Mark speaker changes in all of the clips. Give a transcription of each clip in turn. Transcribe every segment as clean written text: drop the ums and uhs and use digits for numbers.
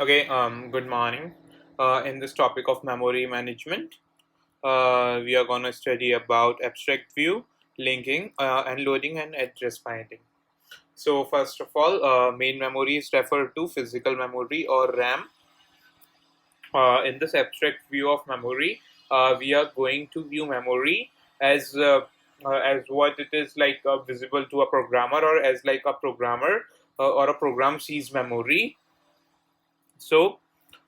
Speaker 1: Okay, good morning. In this topic of memory management, we are going to study about abstract view, linking, and loading and address binding. So, first of all, main memory is referred to physical memory or RAM. In this abstract view of memory, we are going to view memory as what it is like visible to a programmer, or as like a programmer or a program sees memory. So,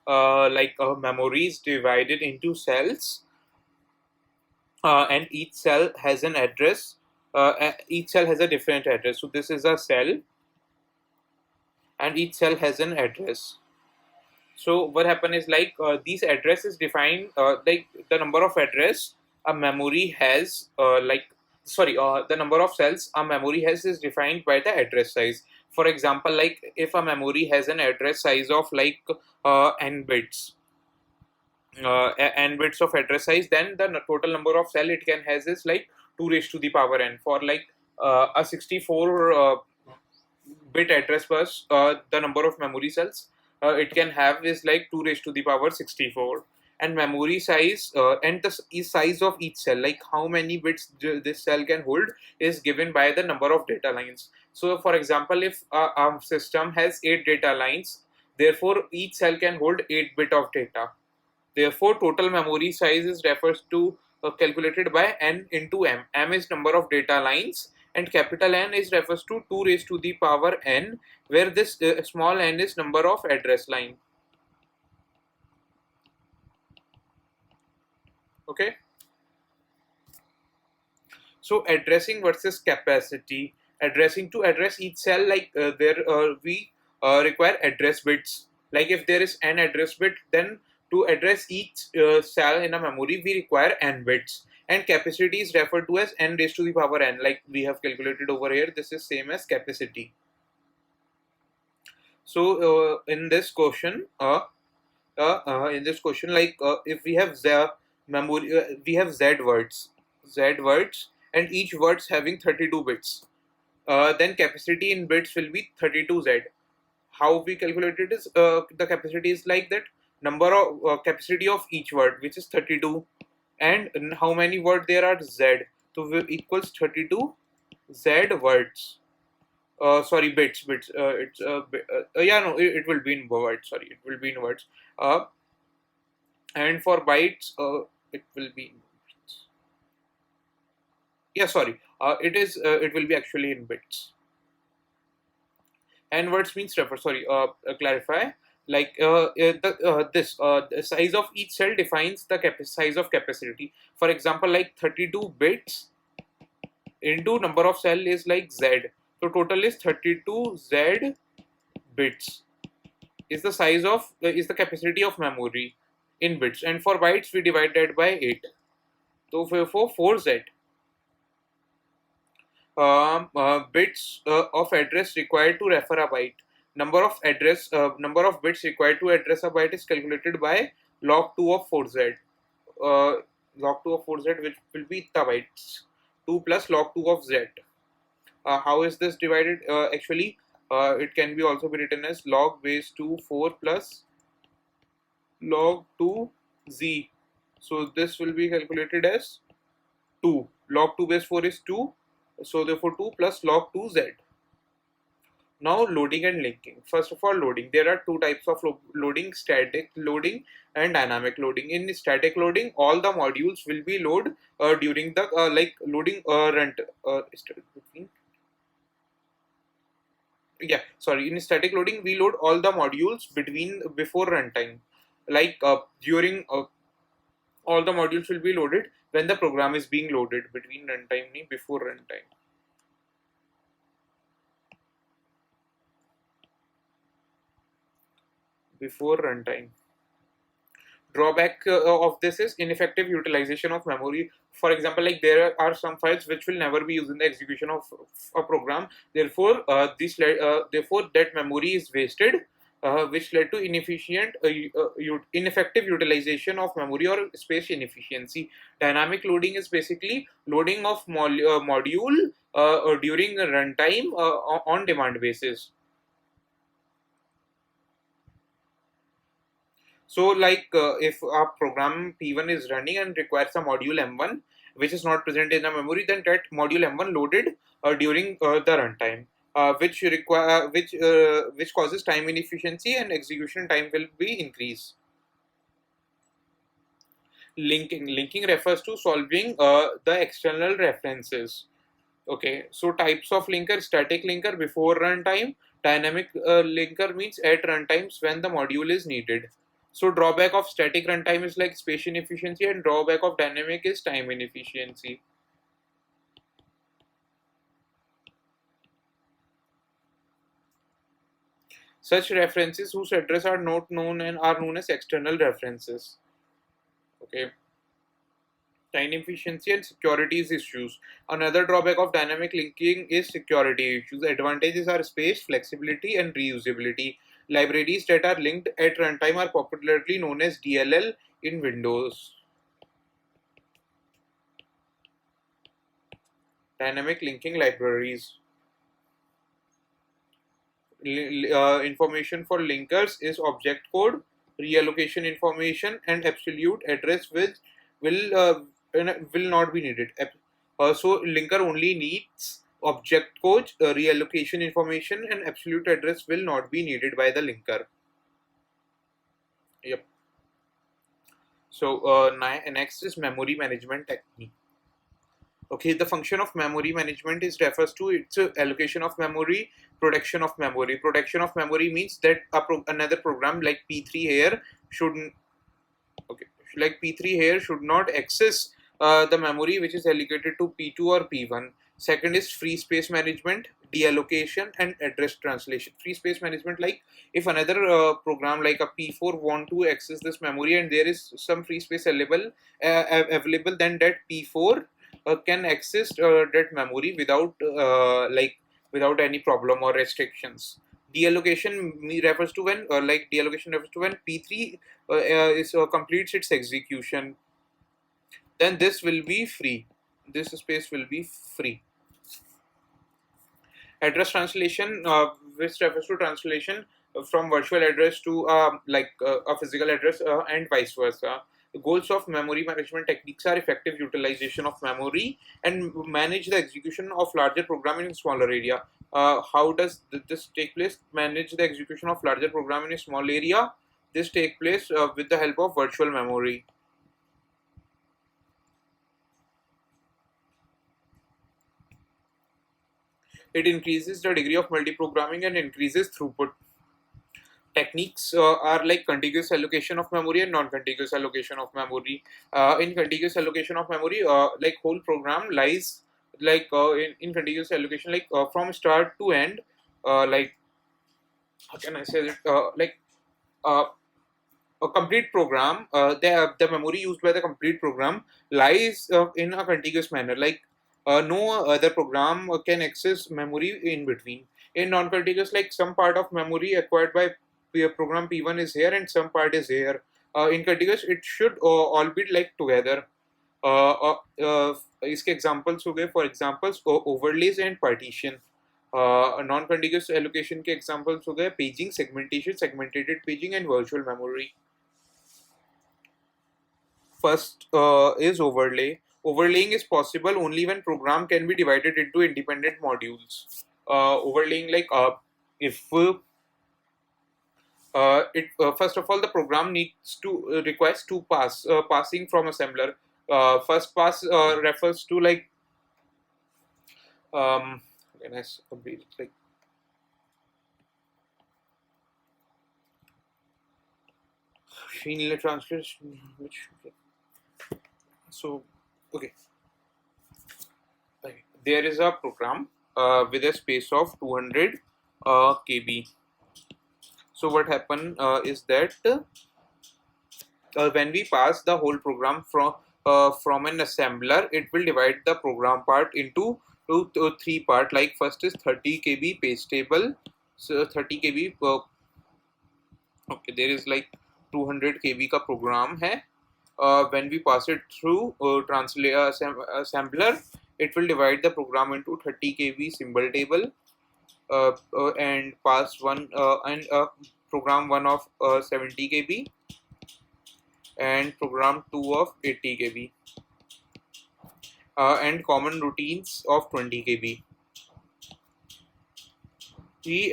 Speaker 1: memory is divided into cells, and each cell has an address. Each cell has a different address. So this is a cell, and each cell has an address. So what happen is these addresses define like the number of address a memory has. The number of cells a memory has is defined by the address size. For example, like if a memory has an address size of n bits, n bits of address size, then the total number of cell it can has is like 2 raised to the power n. For a 64 bit address bus, the number of memory cells it can have is like 2 raised to the power 64. And memory size and the size of each cell, like how many bits this cell can hold, is given by the number of data lines. So for example, if a system has 8 data lines, therefore each cell can hold 8 bit of data. Therefore, total memory size is refers to calculated by n into m. M is number of data lines, and capital N is refers to 2 raised to the power n, where this small n is number of address line. Okay. So addressing versus capacity. Addressing, to address each cell, we require address bits. Like if there is n address bit, then to address each cell in a memory, we require n bits. And capacity is referred to as n raised to the power n, like we have calculated over here. This is same as capacity. So in this question, if we have z memory, we have z words, and each words having 32 bits. Then capacity in bits will be 32z. How we calculate it is the capacity is like that number of capacity of each word, which is 32, and how many word there are, z. So equals 32 z words. Sorry, bits. It will be in words. Sorry, it will be in words. And for bytes, it will be in bits. Yeah, sorry. It will be actually in bits. And words means refer. Sorry. Clarify. The size of each cell defines the size of capacity. For example, like 32 bits into number of cell is like z. So total is 32 z bits is the size of is the capacity of memory in bits, and for bytes we divide that by 8. So for 4z bits of address required to refer a byte. Number of bits required to address a byte is calculated by log 2 of 4z. Uh, Log 2 of 4z, which will be the bytes. 2 plus log 2 of z. How is this divided? Actually, it can be also be written as log base 2 4 plus log 2 z. So this will be calculated as 2. Log 2 base 4 is 2. So therefore 2 plus log 2z. Now loading and linking. First of all, loading. There are two types of loading: static loading and dynamic loading. In static loading, all the modules will be loaded during the loading run. In static loading, we load all the modules before runtime. During all the modules will be loaded when the program is being loaded between runtime before runtime. Before runtime. Drawback of this is ineffective utilization of memory. For example, like there are some files which will never be used in the execution of a program. Therefore, therefore that memory is wasted, which led to ineffective utilization of memory or space inefficiency. Dynamic loading is basically loading of module during runtime on demand basis. So like if a program P1 is running and requires a module M1 which is not present in the memory, then that module M1 loaded during the runtime, which causes time inefficiency and execution time will be increased. Linking refers to solving the external references. Okay, so types of linker: static linker before runtime, dynamic linker means at runtimes when the module is needed. So drawback of static runtime is like space inefficiency, and drawback of dynamic is time inefficiency. Such references whose address are not known and are known as external references. Okay. Time efficiency and securities issues. Another drawback of dynamic linking is security issues. Advantages are space, flexibility, and reusability. Libraries that are linked at runtime are popularly known as DLL in Windows. Dynamic linking libraries. Information for linkers is object code, reallocation information, and absolute address will not be needed. So linker only needs object code, reallocation information, and absolute address will not be needed by the linker. Yep. So next is memory management technique. Okay, the function of memory management is refers to its allocation of memory, protection of memory. Protection of memory means that another program like P3 here should okay like P3 here should not access the memory which is allocated to P2 or P1. Second is free space management, deallocation, and address translation. Free space management, like if another program like a P4 want to access this memory and there is some free space available, then that P4 can access that memory without any problem or restrictions. Refers to when deallocation refers to when P3 completes its execution, then this will be free. This space will be free. Address translation, which refers to translation from virtual address to a physical address and vice versa. The goals of memory management techniques are effective utilization of memory and manage the execution of larger program in smaller area. How does this take place? Manage the execution of larger program in a small area. This take place with the help of virtual memory. It increases the degree of multiprogramming and increases throughput. Techniques are like contiguous allocation of memory and non-contiguous allocation of memory. In contiguous allocation of memory, like whole program lies in contiguous allocation, from start to end. Like how can I say that? Uh, a complete program, the memory used by the complete program lies in a contiguous manner. No other program can access memory in between. In non-contiguous, like some part of memory acquired by program P1 is here and some part is here. In contiguous, it should all be like together. इसके examples हो गए, for examples overlays and partition. Non continuous allocation के examples हो गए paging, segmentation, segmented paging and virtual memory. First is overlay. Overlaying is possible only when program can be divided into independent modules. Overlaying, if it first of all the program needs to request two passing from assembler. First pass refers to um, let's complete it, like translation, which so okay. There is a program with a space of 200 KB. So what happened is that when we pass the whole program from an assembler, it will divide the program part into three part. Like first is 30 KB page table. So 30 KB. Okay, there is like 200 KB का program है. When we pass it through assembler, it will divide the program into 30 KB symbol table and pass one and program one of 70 KB. and program 2 of 80 KB, and common routines of 20 KB.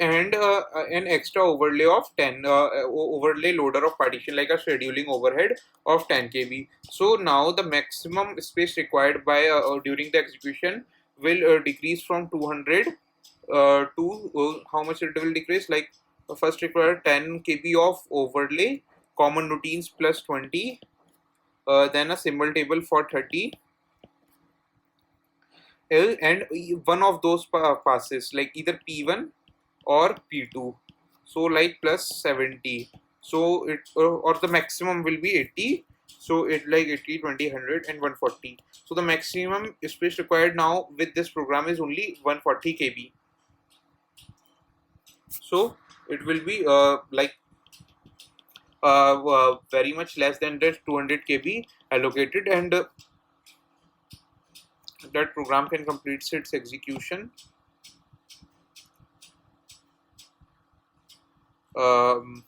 Speaker 1: And an extra overlay of 10 overlay loader of partition, like a scheduling overhead of 10 KB. So now the maximum space required by during the execution will decrease from 200 to how much it will decrease, like first require 10 KB of overlay, common routines plus 20, then a symbol table for 30, and one of those passes, like either P1 or P2, so like plus 70, so it or the maximum will be 80, so it like 80, 20, 100 and 140. So the maximum space required now with this program is only 140 KB. So it will be very much less than the 200 KB allocated, and that program can complete its execution um,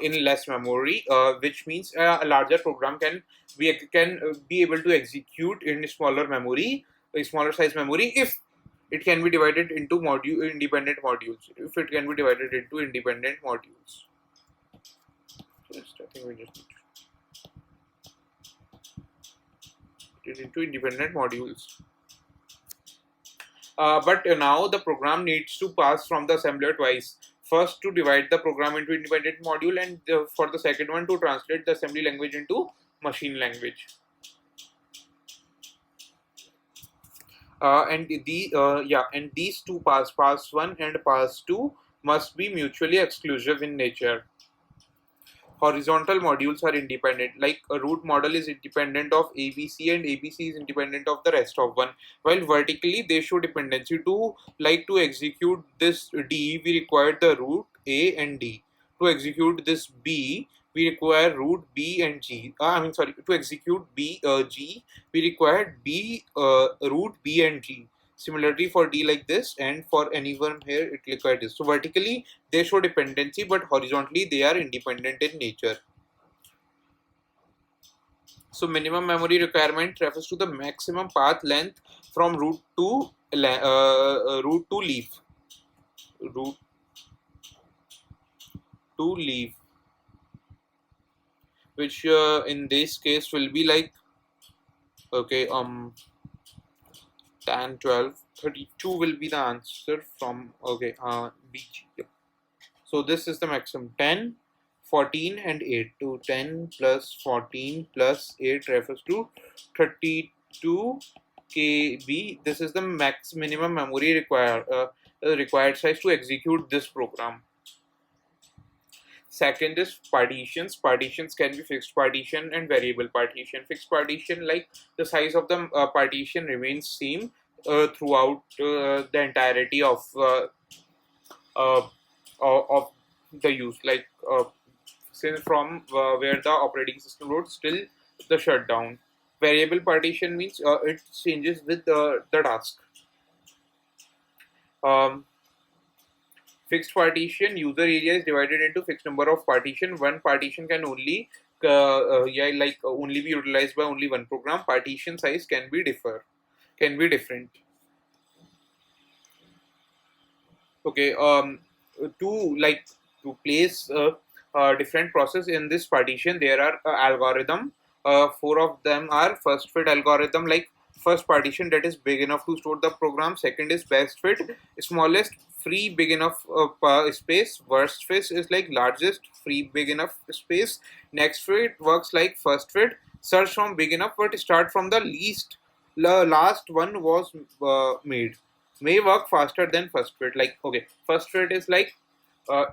Speaker 1: in less memory, which means a larger program can be able to execute in smaller memory, a smaller size memory, if it can be divided into independent modules. If it can be divided into independent modules, I think we just need to put it into independent modules. But now the program needs to pass from the assembler twice. First to divide the program into independent module, and for the second one to translate the assembly language into machine language. And these two pass 1 and pass 2, must be mutually exclusive in nature. Horizontal modules are independent, like a root model is independent of ABC and ABC is independent of the rest of one, while vertically they show dependency. To execute this D, we require the root A and D. To execute this B, we require root B and G. To execute G, we require root B and G. Similarly for D like this, and for anyone here it requires this. So vertically they show dependency, but horizontally they are independent in nature. So minimum memory requirement refers to the maximum path length from root to leaf. Root to leaf, which in this case will be like, okay, 10, 12, 32 will be the answer from, okay, BG. Yep. So this is the maximum, 10, 14 and 8. To 10 plus 14 plus 8 refers to 32 KB. This is the minimum memory required size to execute this program. Second is partitions. Partitions can be fixed partition and variable partition. Fixed partition, like the size of the partition remains same throughout the entirety of the use, like since from where the operating system loads till the shutdown. Variable partition means it changes with the task. Fixed partition, user area is divided into fixed number of partition. One partition can only only be utilized by only one program. Partition size can be different. Okay, to place different process in this partition, there are algorithm. Four of them are first fit algorithm, like first partition that is big enough to store the program. Second is best fit, smallest free big enough space. Worst fit is like largest free big enough space. Next fit works like first fit, search from big enough but start from the least. The last one was made, may work faster than first fit. Like, okay, first fit is like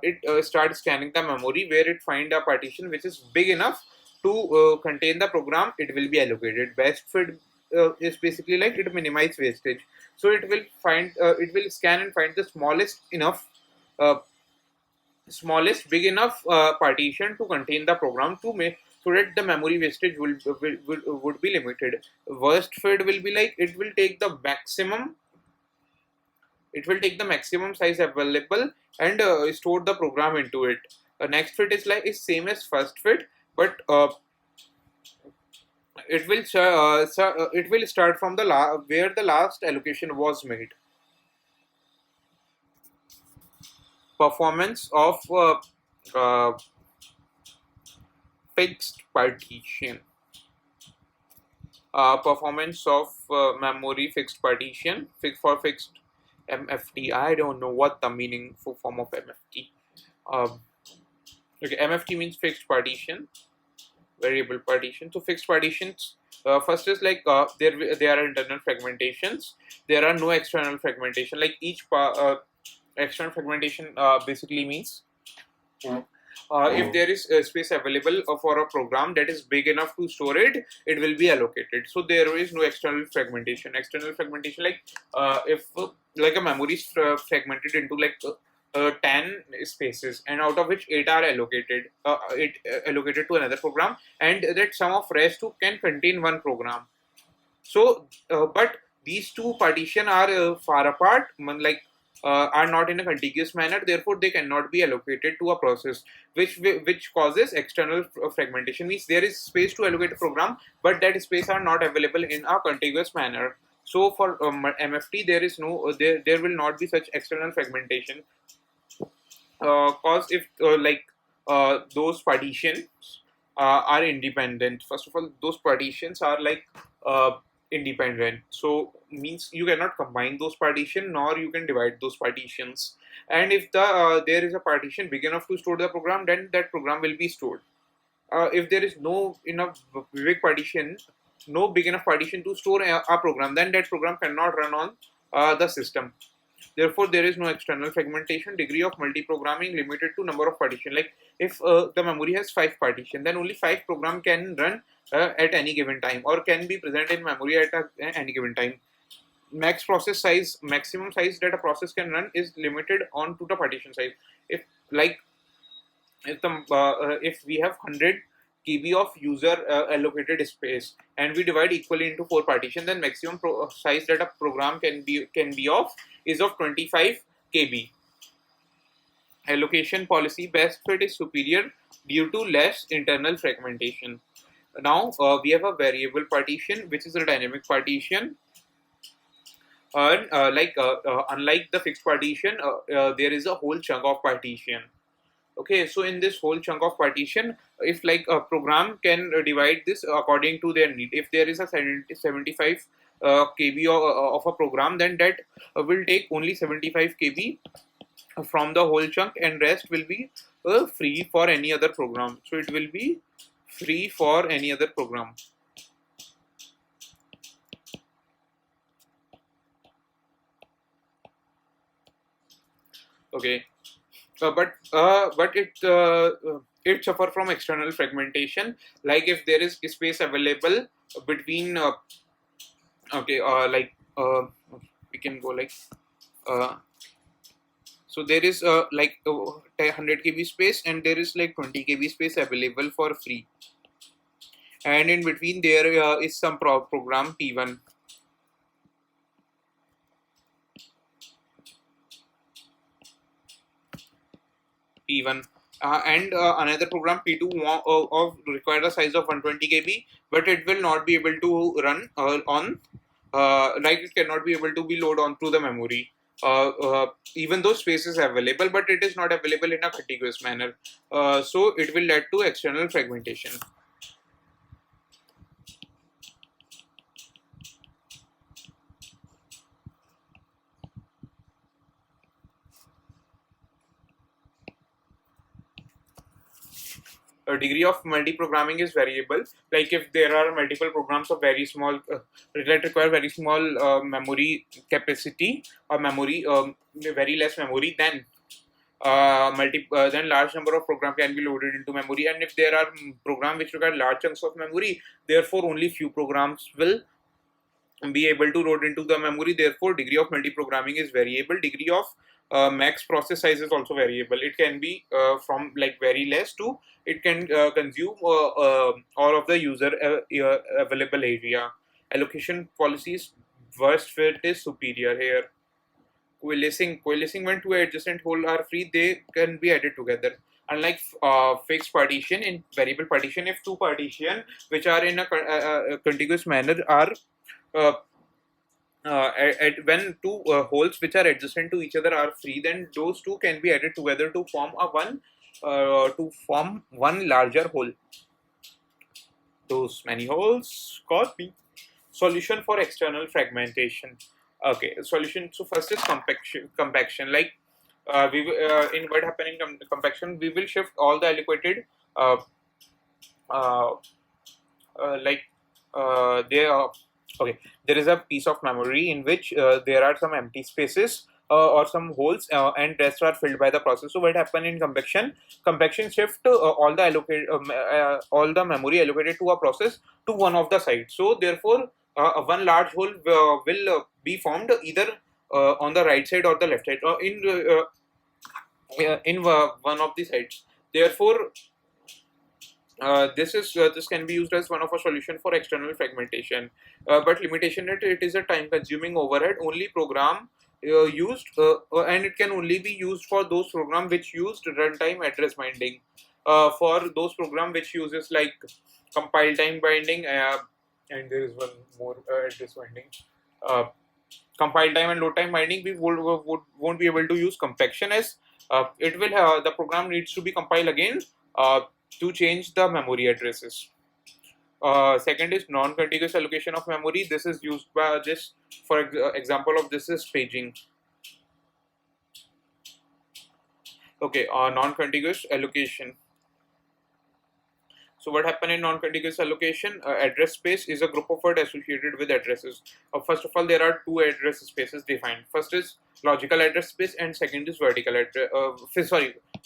Speaker 1: it starts scanning the memory where it find a partition which is big enough to contain the program, it will be allocated. Best fit is basically like it minimize wastage, so it will scan and find the uh, smallest big enough partition to contain the program to make, so that the memory wastage would be limited. Worst fit will be like it will take the maximum size available and store the program into it. Next fit is same as first fit, but it will start from the where the last allocation was made. Performance of uh, fixed partition. Performance of memory fixed partition for fixed MFT. I don't know what the meaningful form of MFT. Okay, MFT means fixed partition, variable partition. So fixed partitions. First is there are internal fragmentations. There are no external fragmentation. Like external fragmentation basically means if there is space available for a program that is big enough to store it, it will be allocated. So there is no external fragmentation. External fragmentation, if like a memory is fragmented into 10 spaces, and out of which 8 are allocated to another program, and that sum of rest two can contain one program. So, but these two partition are far apart, are not in a contiguous manner. Therefore, they cannot be allocated to a process, which causes external fragmentation. Means there is space to allocate a program, but that space are not available in a contiguous manner. So for MFT, there is no there will not be such external fragmentation. Cause if those partitions are independent. First of all, those partitions are independent. So means you cannot combine those partition, nor you can divide those partitions. And if there is a partition big enough to store the program, then that program will be stored. If there is no enough big partition, no big enough partition to store a program, then that program cannot run on the system. Therefore, there is no external fragmentation. Degree of multi-programming limited to number of partition. Like if the memory has 5 partition, then only 5 program can run at any given time, or can be present in memory at any given time. Maximum size that a process can run is limited on to the partition size. If like if we have 100 KB of user allocated space, and we divide equally into 4 partition, then maximum size that a program can be of is of 25 KB. Allocation policy best fit is superior due to less internal fragmentation. Now we have a variable partition, which is a dynamic partition. And unlike the fixed partition, there is a whole chunk of partition. Okay, so in this whole chunk of partition, if like a program can divide this according to their need. If there is a 75 KB of a program, then that will take only 75 KB from the whole chunk, and rest will be free for any other program. So it will be free for any other program. Okay, but it suffer from external fragmentation. Like if there is space available between we can go so there is 100 KB space, and there is 20 KB space available for free, and in between there is some program P1. And another program P2 require a size of 120 KB, but it will not be able to run on it cannot be able to be loaded onto the memory. Even though space is available, but it is not available in a contiguous manner. So it will lead to external fragmentation. Degree of multi-programming is variable. Like if there are multiple programs of very small that require very small memory capacity, or memory very less memory, then then large number of program can be loaded into memory. And if there are programs which require large chunks of memory, therefore only few programs will be able to load into the memory. Therefore degree of multi-programming is variable. Degree of max process size is also variable. It can be from very less to it can consume all of the user available area. Allocation policies worst fit is superior here. Coalescing when two adjacent holes are free, they can be added together. Unlike fixed partition, in variable partition, if two partition which are in a contiguous manner are when two holes which are adjacent to each other are free, then those two can be added together to form one larger hole. Those many holes called me. Solution for external fragmentation. Okay, solution. So first is compaction. Like in what happen in compaction, we will shift all the allocated uh, uh, like there are okay, there is a piece of memory in which there are some empty spaces or some holes, and rest are filled by the process. So what happen in compaction shift all the memory allocated to a process to one of the sides. So therefore one large hole will be formed either on the right side or the left side, in one of the sides. Therefore this can be used as one of a solution for external fragmentation, but limitation it is a time consuming overhead. Only program used and it can only be used for those program which used runtime address binding. For those program which uses like compile time binding, and there is one more address binding. Uh, Compile time and load time binding, we won't be able to use compaction, as it will the program needs to be compiled again to change the memory addresses. Second is non-contiguous allocation of memory. This is used by this. For example of this is paging. Okay, non-contiguous allocation. So what happen in non-contiguous allocation? Address space is a group of words associated with addresses. First of all, there are two address spaces defined. First is logical address space, and second is vertical address.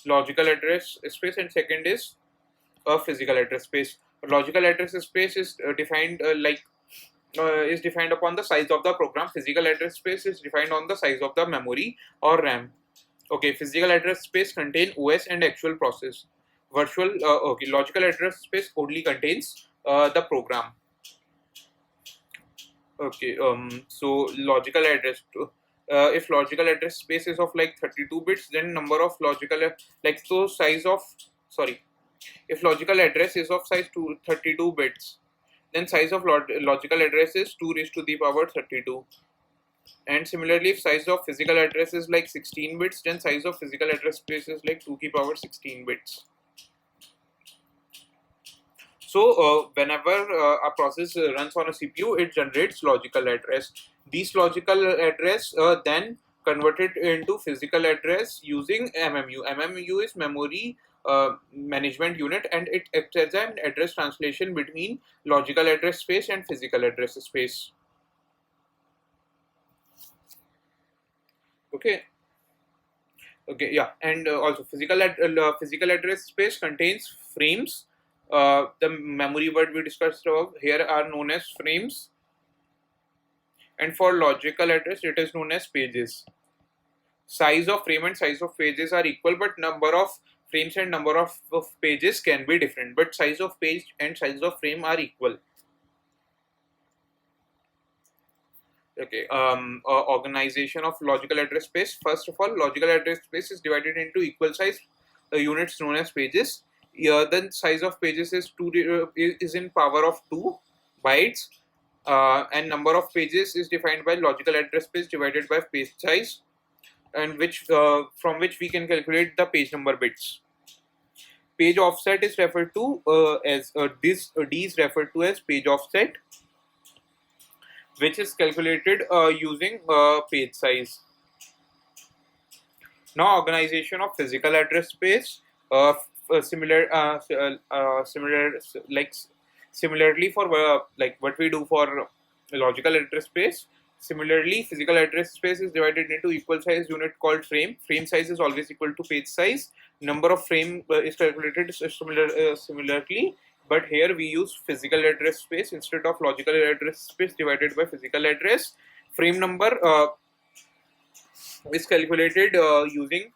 Speaker 1: Logical address space, and second is a physical address space. Logical address space is defined is defined upon the size of the program. Physical address space is defined on the size of the memory or RAM. Okay, physical address space contain OS and actual process. Logical address space only contains the program. Okay, so logical address. If logical address space is of like 32 bits, then number of logical size of sorry. If logical address is of size 32 bits, then size of logical address is 2 raised to the power 32. And similarly, if size of physical address is like 16 bits, then size of physical address space is like 2 to the power 16 bits. So whenever a process runs on a CPU, it generates logical address. These logical address then converted into physical address using MMU. MMU is memory management unit, and it acts as an address translation between logical address space and physical address space. Okay. Okay, yeah, and also physical address space contains frames. The memory word we discussed above here are known as frames, and for logical address it is known as pages. Size of frame and size of pages are equal, but number of frames and number of pages can be different. But size of page and size of frame are equal. Okay, organization of logical address space. First of all, logical address space is divided into equal size units known as pages. Then size of pages is is in power of 2 bytes, and number of pages is defined by logical address space divided by page size, and from which we can calculate the page number bits. Page offset is referred to as D is referred to as page offset, which is calculated using page size. Now, organization of physical address space. Similarly for like what we do for logical address space. Similarly, physical address space is divided into equal size unit called frame. Frame size is always equal to page size. Number of frame is calculated similarly, but here we use physical address space instead of logical address space divided by physical address. Frame number is calculated using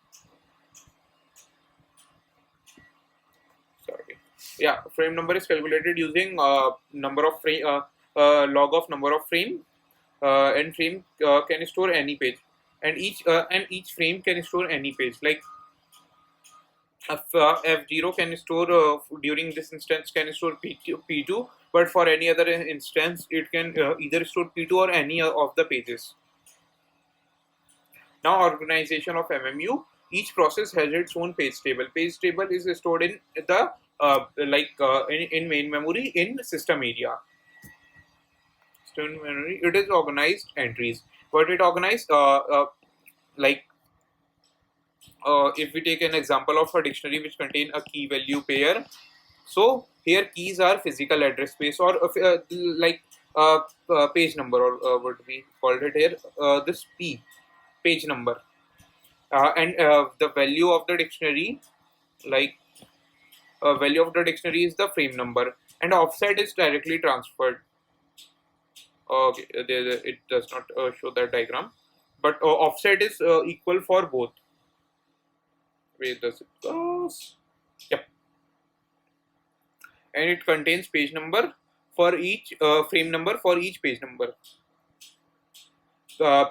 Speaker 1: frame number is calculated using number of frame log of number of frame, and frame can store any page, and each frame can store any page. Like F0 can store during this instance can store P2, but for any other instance it can either store P2 or any of the pages. Now, organization of MMU. Each process has its own page table. Page table is stored in the in main memory in system area. System memory. It is organized entries, but it organized like if we take an example of a dictionary which contain a key value pair. So here keys are physical address space or page number, or what we called it here. This P page number. And the value of the dictionary, like value of the dictionary is the frame number, and offset is directly transferred. Okay, it does not show that diagram, but offset is equal for both. Where does it goes? Yep, and it contains page number for each frame number for each page number.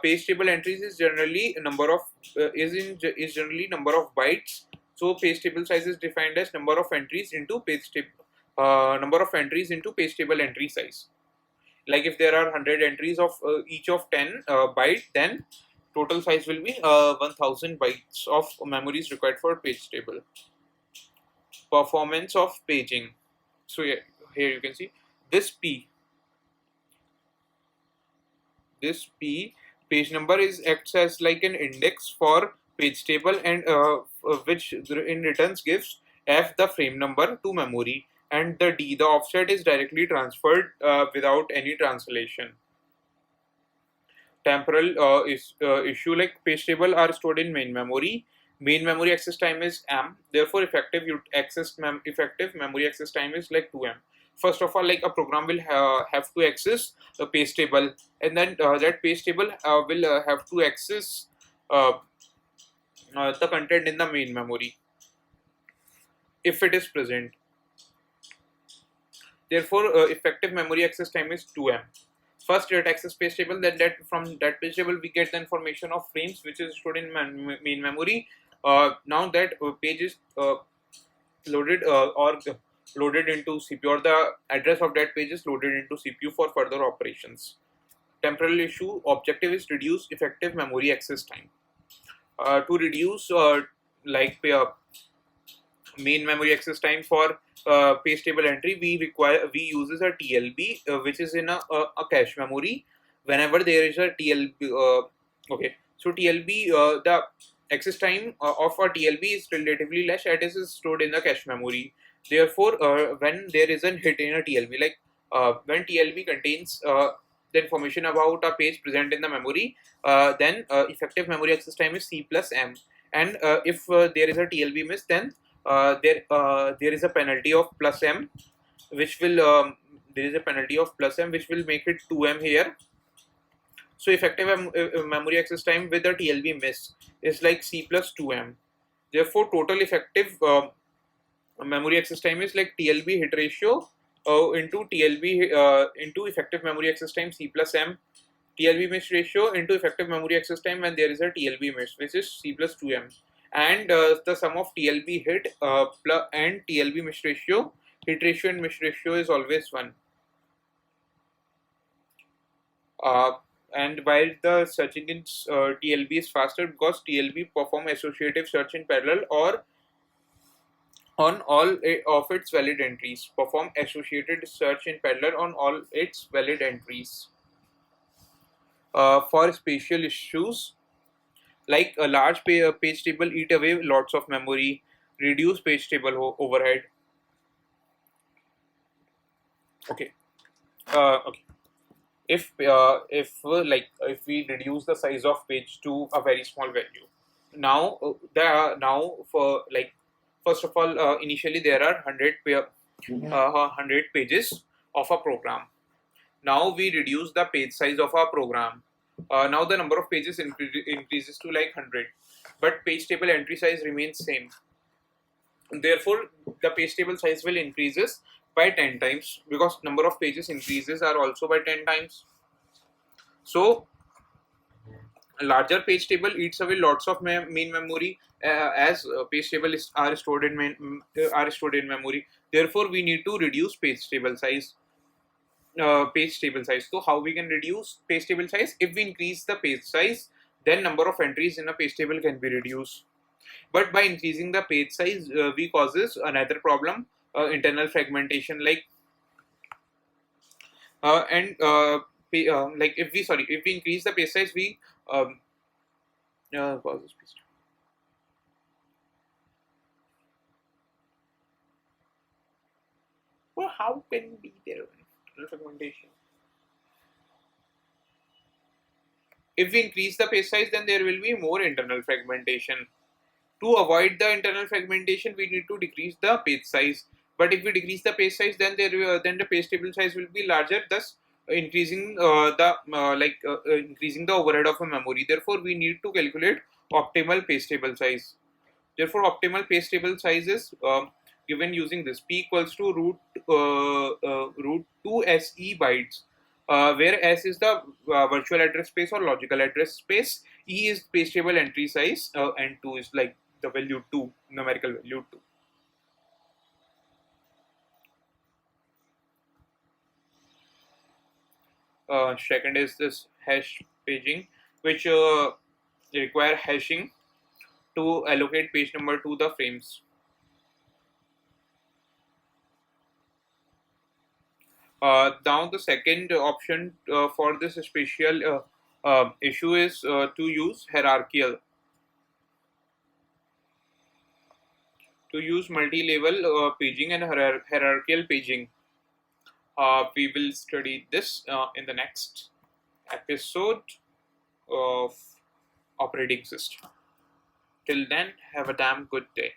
Speaker 1: Page table entries is generally number of is generally number of bytes. So page table size is defined as number of entries into page table page table entry size. Like if there are 100 entries of each of 10 byte, then total size will be 1000 bytes of memory is required for page table. Performance of paging. So yeah, here you can see this page number is acts as like an index for page table, and which in returns gives f the frame number to memory, and the offset is directly transferred without any translation. Temporal issue, like page table are stored in main memory. Main memory access time is m. Therefore, effective memory access time is like 2m. First of all, like a program will have to access the page table, and then that page table will have to access uh, the content in the main memory if it is present. Therefore, effective memory access time is 2m. First, it access page table. Then from that page table we get the information of frames which is stored in main memory. Now that page is loaded or loaded into CPU, or the address of that page is loaded into CPU for further operations. Temporal issue objective is reduce effective memory access time. To reduce main memory access time for page table entry, we uses a TLB which is in a cache memory. Whenever there is a TLB, okay, so TLB the access time of a TLB is relatively less, as it is stored in the cache memory. Therefore, when there is a hit in a TLB, like when TLB contains the information about a page present in the memory, then effective memory access time is C plus M. And if there is a TLB miss, then there is a penalty of plus M, which will make it 2M here. So effective memory access time with the TLB miss is like C plus 2M. Therefore, total effective memory access time is like TLB hit ratio into TLB into effective memory access time C plus M, TLB miss ratio into effective memory access time when there is a TLB miss, which is C plus 2M. And the sum of TLB hit and TLB miss ratio, hit ratio and miss ratio is always 1. And while the searching in TLB is faster because TLB perform associative search in parallel or on all of its valid entries. Perform associated search in parallel on all its valid entries. For spatial issues, like a large page table eat away lots of memory, reduce page table overhead. Okay. Okay. If we reduce the size of page to a very small value, now for like first of all, initially there are 100 pages of a program. Now we reduce the page size of our program. Now the number of pages increases to like 100, but page table entry size remains same. Therefore, the page table size will increases by 10 times because number of pages increases are also by 10 times. So A larger page table eats away lots of main memory, as page tables are stored in memory. Therefore, we need to reduce page table size. So how we can reduce page table size? If we increase the page size, then number of entries in a page table can be reduced. But by increasing the page size, we causes another problem, internal fragmentation. Like if we increase the page size, we causes page. Well, how can be there internal fragmentation? If we increase the page size, then there will be more internal fragmentation. To avoid the internal fragmentation, we need to decrease the page size. But if we decrease the page size, then then the page table size will be larger, thus increasing increasing the overhead of a memory. Therefore, we need to calculate optimal page table size. Therefore, optimal page table size is given using this: p equals to root 2 se bytes, where s is the virtual address space or logical address space, e is page table entry size, and 2 is like the value 2, numerical value 2. Second is this hash paging, which require hashing to allocate page number to the frames. Now the second option for this special issue is to use multi-level paging and hierarchical paging. We will study this in the next episode of operating system. Till then, have a damn good day.